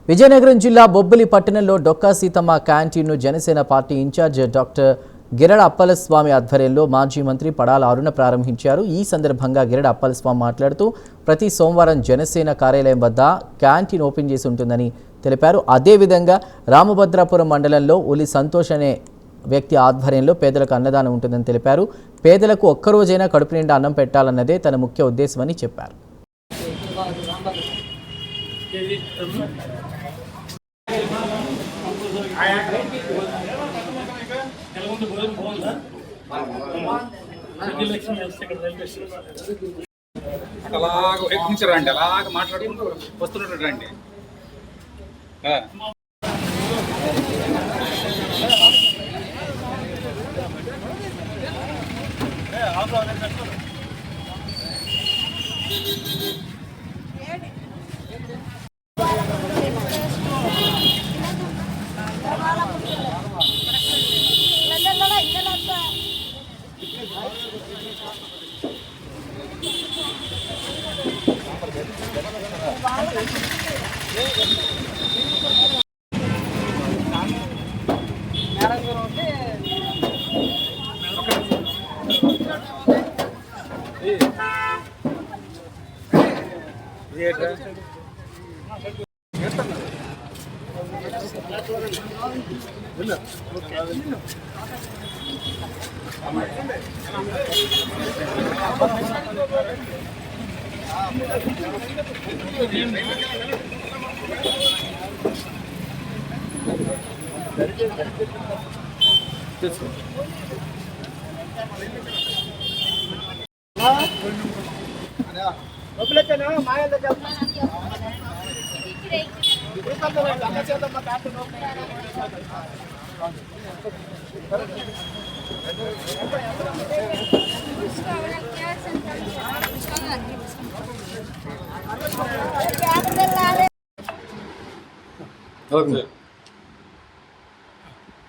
విజయనగరం జిల్లా బొబ్బిలి పట్టణంలో డొక్కా సీతమ్మ క్యాంటీన్ను Janasena party incharge doctor Girada Appalaswamy ఆధ్వర్యంలో మాజీ మంత్రి పడాల అరుణ ప్రారంభించారు. ఈ సందర్భంగా గిరడ అప్పలస్వామి మాట్లాడుతూ ప్రతి సోమవారం జనసేన కార్యాలయం వద్ద క్యాంటీన్ ఓపెన్ చేసి ఉంటుందని తెలిపారు. అదేవిధంగా రామభద్రాపురం మండలంలో ఉలి సంతోష్ అనే వ్యక్తి ఆధ్వర్యంలో పేదలకు అన్నదానం ఉంటుందని తెలిపారు. పేదలకు ఒక్కరోజైనా కడుపు నిండా అన్నం పెట్టాలన్నదే తన ముఖ్య ఉద్దేశమని చెప్పారు. అలాగ ఎక్కించరండి, అలాగ మాట్లాడుకుంటూ వస్తున్నట్టు రండి.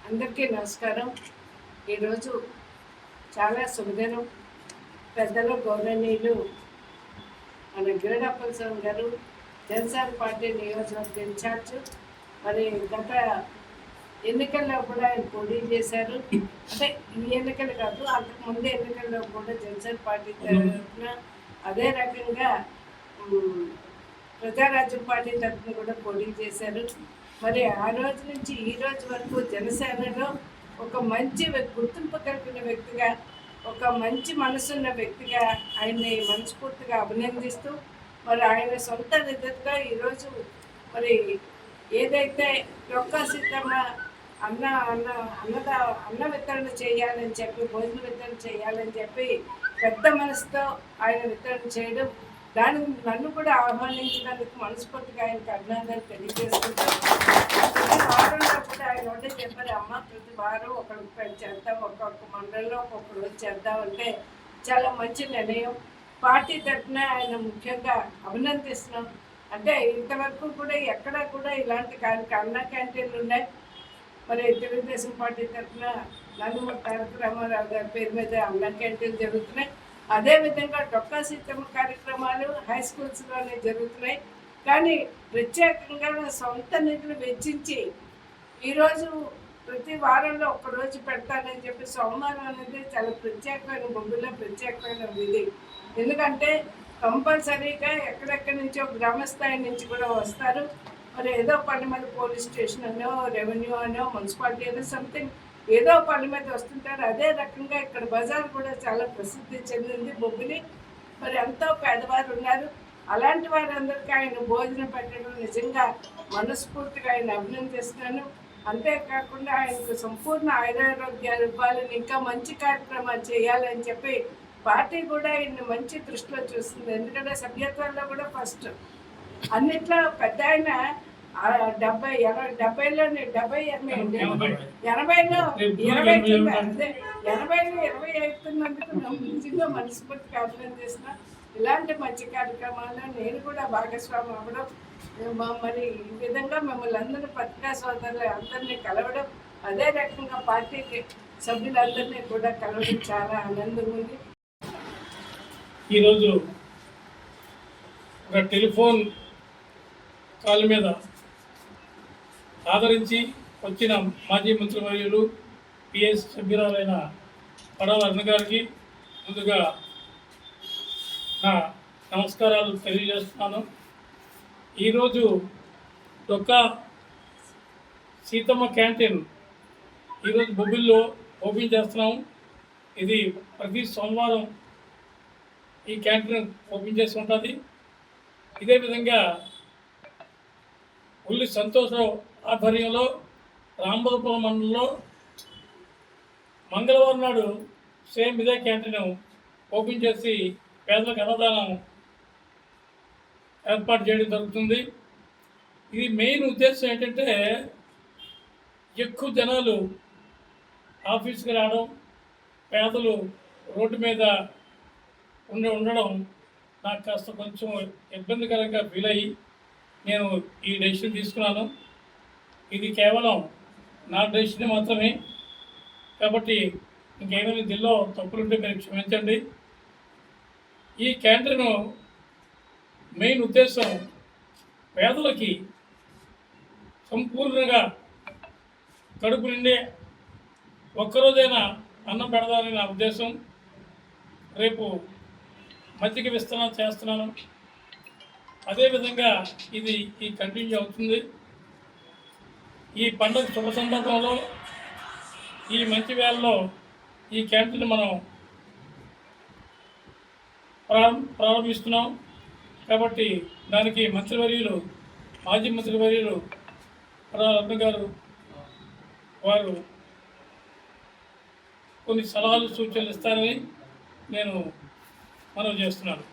అందరికీ నమస్కారం. ఈరోజు చాలా శుభదినం. పెద్దలు గౌరవనీయులు మన గిరడ అప్పలస్వామి గారు జనసేన పార్టీ నియోజకవర్గ ఇన్ఛార్జ్. మరి గత ఎన్నికల్లో కూడా ఆయన పోటీ చేశారు. అంటే ఈ ఎన్నికలు కాదు, అంతకుముందు ఎన్నికల్లో కూడా జనసేన పార్టీ తరఫున, అదే రకంగా ప్రజారాజ్యం పార్టీ తరఫున కూడా పోటీ చేశారు. మరి ఆ రోజు నుంచి ఈ రోజు వరకు జనసేనలో ఒక మంచి గుర్తింపు కలిగిన వ్యక్తిగా, ఒక మంచి మనసున్న వ్యక్తిగా ఆయన్ని మనస్ఫూర్తిగా అభినందిస్తూ, మరి ఆయన సొంత నిధులుగా ఈరోజు మరి ఏదైతే డొక్కా సీతమ్మ అన్న వితరణ చేయాలని చెప్పి, భోజన వితరణ చేయాలని చెప్పి పెద్ద మనసుతో ఆయన వితరణ చేయడం, దానికి నన్ను కూడా ఆహ్వానించినందుకు మనస్ఫూర్తిగా ఆయనకు అభినందనలు తెలియజేసుకుంటాం. ప్రతి వారంలో కూడా ఆయన ఒకటే చెప్పారు, అమ్మ ప్రతి వారం ఒకరికి చేద్దాం, ఒక్కొక్క మండలంలో ఒక్కొక్క రోజు చేద్దాం అంటే చాలా మంచి నిర్ణయం. పార్టీ తరఫున ఆయన ముఖ్యంగా అభినందిస్తున్నాం. అంటే ఇంతవరకు కూడా ఎక్కడా కూడా ఇలాంటి అన్న క్యాంటీన్లు ఉన్నాయి. మరి తెలుగుదేశం పార్టీ తరఫున నందమూరి తారక రామారావు గారి పేరు మీద అన్న క్యాంటీన్లు జరుగుతున్నాయి. అదేవిధంగా డొక్కా సీతమ్మ కార్యక్రమాలు హై స్కూల్స్లోనే జరుగుతున్నాయి. కానీ ప్రత్యేకంగా సొంత నిధులు వెచ్చించి ఈరోజు ప్రతి వారంలో ఒక్కరోజు పెడతానని చెప్పి సోమవారం అనేది చాలా ప్రత్యేకమైన బొబ్బుల్లో ప్రత్యేకమైన విధి. ఎందుకంటే కంపల్సరీగా ఎక్కడెక్కడి నుంచో గ్రామస్థాయి నుంచి కూడా వస్తారు. మరి ఏదో పని మీద పోలీస్ స్టేషన్ అనో, రెవెన్యూ అనో, మున్సిపాలిటీ అనో సంథింగ్ ఏదో పని మీద వస్తుంటారు. అదే రకంగా ఇక్కడ బజార్ కూడా చాలా ప్రసిద్ధి చెందింది బొబ్బిలి. మరి ఎంతో పేదవారు ఉన్నారు. అలాంటి వారందరికీ ఆయన భోజనం పెట్టడం నిజంగా మనస్ఫూర్తిగా ఆయన అభినందిస్తున్నాను. అంతేకాకుండా ఆయనకు సంపూర్ణ ఆయురారోగ్యాలు ఇవ్వాలని, ఇంకా మంచి కార్యక్రమాలు చేయాలని చెప్పి పార్టీ కూడా ఆయన్ని మంచి దృష్టిలో చూస్తుంది. ఎందుకంటే సభ్యత్వాల్లో కూడా ఫస్ట్, అన్నిట్లో పెద్ద ఆయన 80లో 20 అవుతున్నందుకు నిజంగా మనస్ఫూర్తిగా అభినందిస్తున్నా. ఇలాంటి మంచి కార్యక్రమాల్లో నేను కూడా భాగస్వామి అవ్వడం, మరి ఈ విధంగా మిమ్మల్ని అందరూ పత్రికా సోదరులు అందరినీ కలవడం, అదే రకంగా పార్టీకి సభ్యులందరినీ కూడా కలవడం చాలా ఆనందంగా ఉంది. ఈరోజు ఒక టెలిఫోన్ కాల్ మీద ఆదరించి వచ్చిన మాజీ మంత్రివర్యులు పిఎస్ సభ్యురాలైన పడాల అరుణ గారికి ముందుగా నా నమస్కారాలు తెలియజేస్తున్నాను. ఈరోజు డొక్కా సీతమ్మ క్యాంటీన్ ఈరోజు బొబ్బిల్లో ఓపెన్ చేస్తున్నాము. ఇది ప్రతి సోమవారం ఈ క్యాంటీన్ ఓపెన్ చేసి ఉంటుంది. ఇదే విధంగా ఉల్లి సంతోషరావు ఆధ్వర్యంలో రాంబదపురం మండలంలో మంగళవారం నాడు సేమ్ ఇదే క్యాంటీన్ ఓపెన్ చేసి పేదలకు అన్నదానం ఏర్పాటు చేయడం జరుగుతుంది. ఇది మెయిన్ ఉద్దేశం ఏంటంటే ఎక్కువ జనాలు ఆఫీస్కి రావడం, పేదలు రోడ్డు మీద ఉండడం నాకు కాస్త కొంచెం ఇబ్బందికరంగా ఫీల్ అయ్యి నేను ఈ డెసిషన్ తీసుకున్నాను. ఇది కేవలం నా డెసిషన్ మాత్రమే కాబట్టి ఇంకేమైనా దీనిలో తప్పులుంటే మీరు క్షమించండి. ఈ క్యాంటీన్ మెయిన్ ఉద్దేశం పేదలకి సంపూర్ణంగా కడుపు నిండే ఒక్కరోజైనా అన్నం పెడదామని నా ఉద్దేశం. రేపు మజ్జిగ విస్తరణ చేస్తున్నాను. అదేవిధంగా ఇది కంటిన్యూ అవుతుంది. ఈ పండుగ శుభ సందర్భంలో ఈ మంచి వేళలో ఈ క్యాంటీన్ మనం ప్రారంభిస్తున్నాం కాబట్టి దానికి మంత్రివర్యులు మాజీ మంత్రివర్యులు రత్న గారు వారు కొన్ని సలహాలు సూచనలు ఇస్తారని నేను మనవి చేస్తున్నాను.